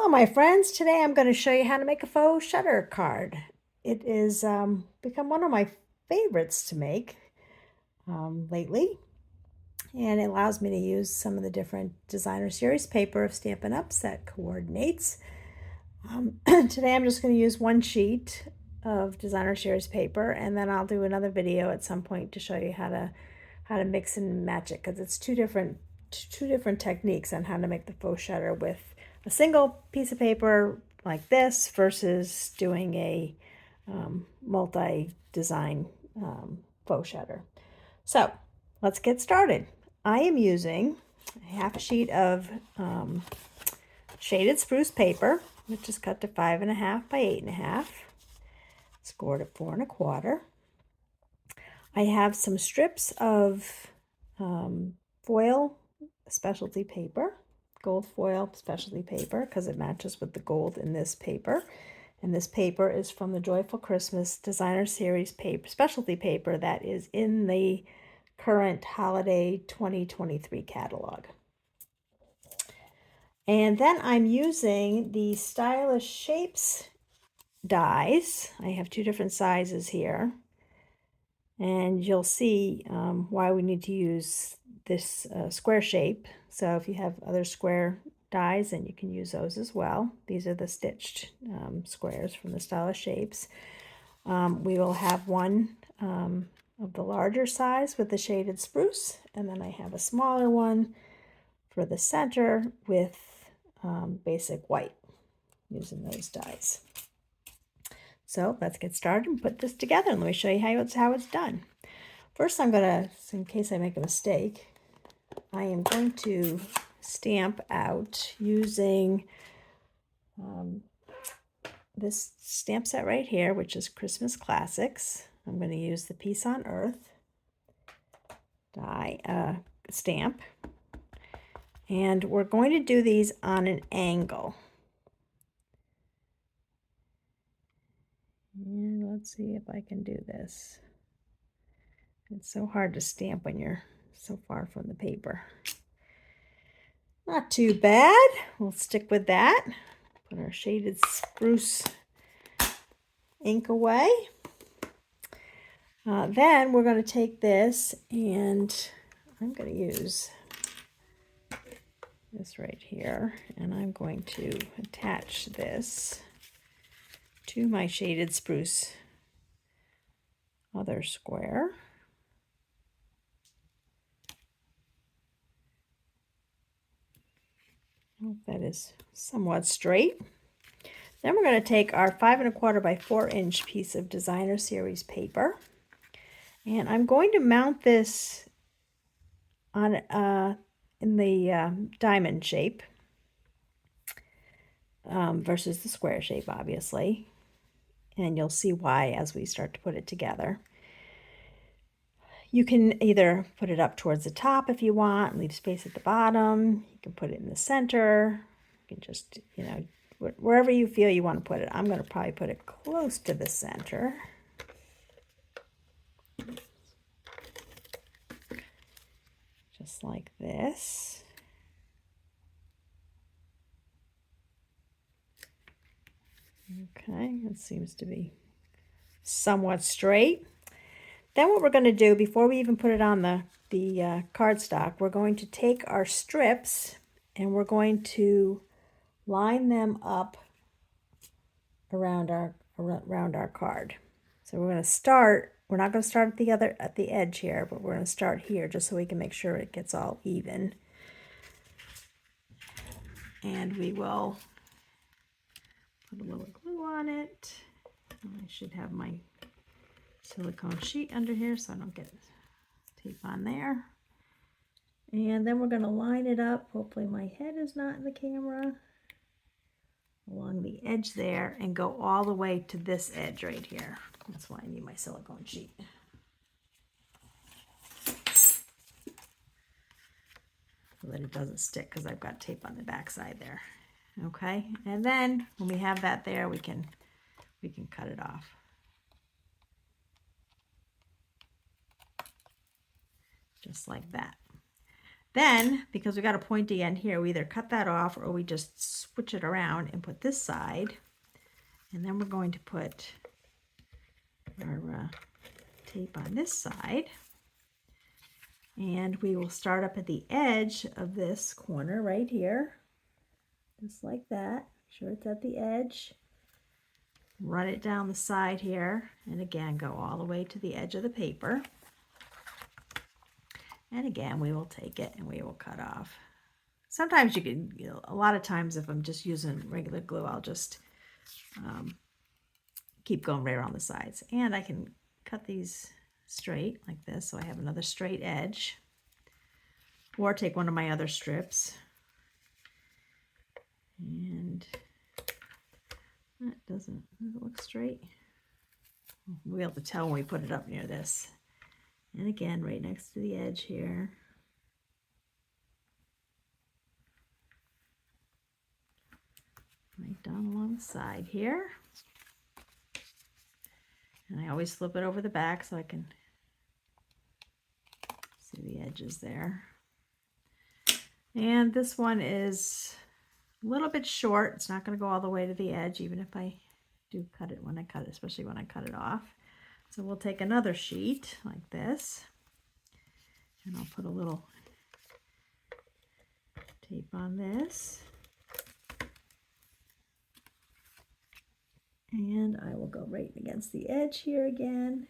Hello, my friends. Today I'm going to show you how to make a faux shutter card. It is become one of my favorites to make lately, and it allows me to use some of the different designer series paper of Stampin' Ups that coordinates. Today I'm just going to use one sheet of designer series paper, and then I'll do another video at some point to show you how to mix and match it, because it's two different techniques on how to make the faux shutter with a single piece of paper like this versus doing a multi-design faux shutter. So let's get started. I am using half a sheet of shaded spruce paper, which is cut to 5.5 by 8.5, scored at 4 1/4. I have some strips of foil specialty paper, gold foil specialty paper, because it matches with the gold in this paper. And this paper is from the Joyful Christmas Designer Series paper, specialty paper that is in the current Holiday 2023 catalog. And then I'm using the Stylish Shapes dies. I have two different sizes here. And you'll see why we need to use this square shape. So if you have other square dies, then you can use those as well. These are the stitched squares from the Stylish Shapes. We will have one of the larger size with the shaded spruce, and then I have a smaller one for the center with basic white, using those dies. So let's get started and put this together, and let me show you how it's done. First, I'm going to, in case I make a mistake, I am going to stamp out using this stamp set right here, which is Christmas Classics. I'm going to use the Peace on Earth die stamp, and we're going to do these on an angle. And let's see if I can do this. It's so hard to stamp when you're so far from the paper. Not too bad. We'll stick with that. Put our shaded spruce ink away. Then we're going to take this, and I'm going to use this right here, and I'm going to attach this to my shaded spruce other square. I hope that is somewhat straight. Then we're going to take our 5 1/4 by 4 inch piece of designer series paper, and I'm going to mount this on in the diamond shape versus the square shape, obviously, and you'll see why as we start to put it together. You can either put it up towards the top if you want, leave space at the bottom. You can put it in the center. You can just, wherever you feel you want to put it. I'm going to probably put it close to the center. Just like this. Okay, it seems to be somewhat straight. Then what we're going to do, before we even put it on the cardstock, we're going to take our strips and we're going to line them up around our card. So we're going to start, we're not going to start at the edge here, but we're going to start here just so we can make sure it gets all even. And we will put a little glue on it. I should have my silicone sheet under here so I don't get tape on there. And then we're going to line it up. Hopefully my head is not in the camera. Along the edge there, and go all the way to this edge right here. That's why I need my silicone sheet. So that it doesn't stick, because I've got tape on the back side there. Okay, and then when we have that there, we can cut it off. Just like that. Then, because we got a pointy end here, we either cut that off or we just switch it around and put this side. And then we're going to put our tape on this side. And we will start up at the edge of this corner right here, just like that. Sure it's at the edge. Run it down the side here, and again go all the way to the edge of the paper. And again, we will take it and we will cut off. Sometimes you can, a lot of times if I'm just using regular glue, I'll just keep going right around the sides. And I can cut these straight like this, so I have another straight edge, or take one of my other strips, and that does it look straight? We'll be able to tell when we put it up near this. And again, right next to the edge here. Right down along the side here. And I always flip it over the back so I can see the edges there. And this one is a little bit short. It's not going to go all the way to the edge, even if I do cut it when I cut it, especially when I cut it off. So we'll take another sheet like this, and I'll put a little tape on this. And I will go right against the edge here again.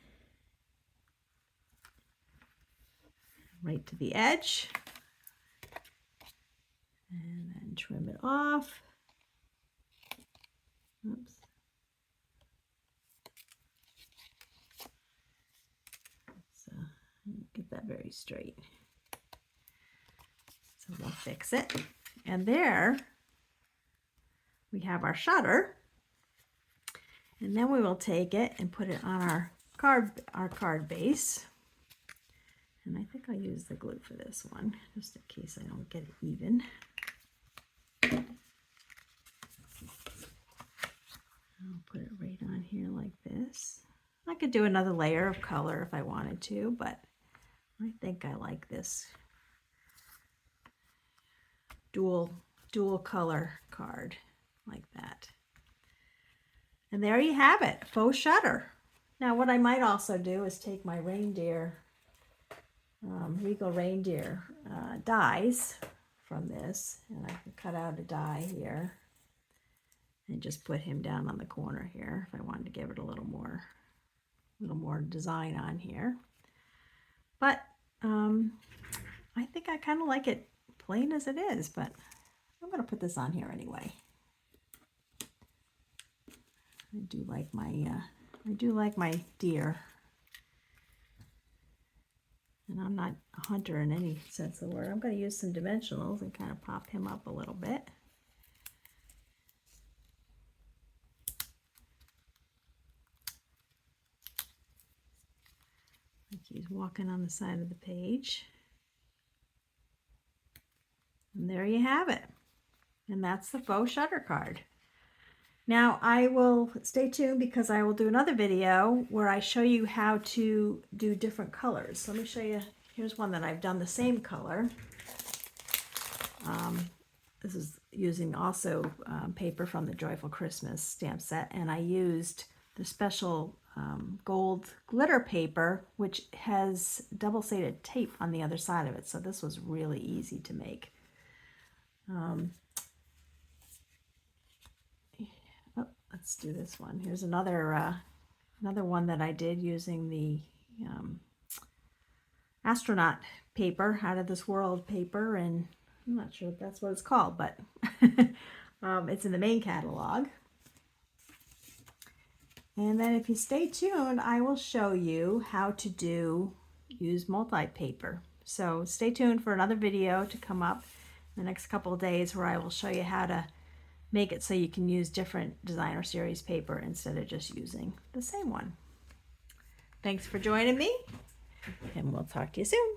Right to the edge. And then trim it off. Oops. So get that very straight. So we'll fix it. And there we have our shutter. And then we will take it and put it on our card base. And I think I'll use the glue for this one, just in case I don't get it even. I'll put it right on here like this. I could do another layer of color if I wanted to, but I think I like this dual color card like that. And there you have it, faux shutter. Now what I might also do is take my reindeer, Regal reindeer dies from this, and I can cut out a die here and just put him down on the corner here if I wanted to give it a little more design on here. But I think I kind of like it plain as it is, but I'm going to put this on here anyway. I do like my deer, and I'm not a hunter in any sense of the word. I'm going to use some dimensionals and kind of pop him up a little bit. Like he's walking on the side of the page. And there you have it. And that's the faux shutter card. Now I will stay tuned because I will do another video where I show you how to do different colors. So let me show you. Here's one that I've done the same color. This is using also paper from the Joyful Christmas stamp set, and I used the special gold glitter paper, which has double-sided tape on the other side of it. So this was really easy to make. Let's do this one. Here's another one that I did using the astronaut paper, out of this world paper, and I'm not sure if that's what it's called, but it's in the main catalog. And then if you stay tuned, I will show you how to use multi-paper. So stay tuned for another video to come up in the next couple of days where I will show you how to make it so you can use different designer series paper instead of just using the same one. Thanks for joining me, and we'll talk to you soon.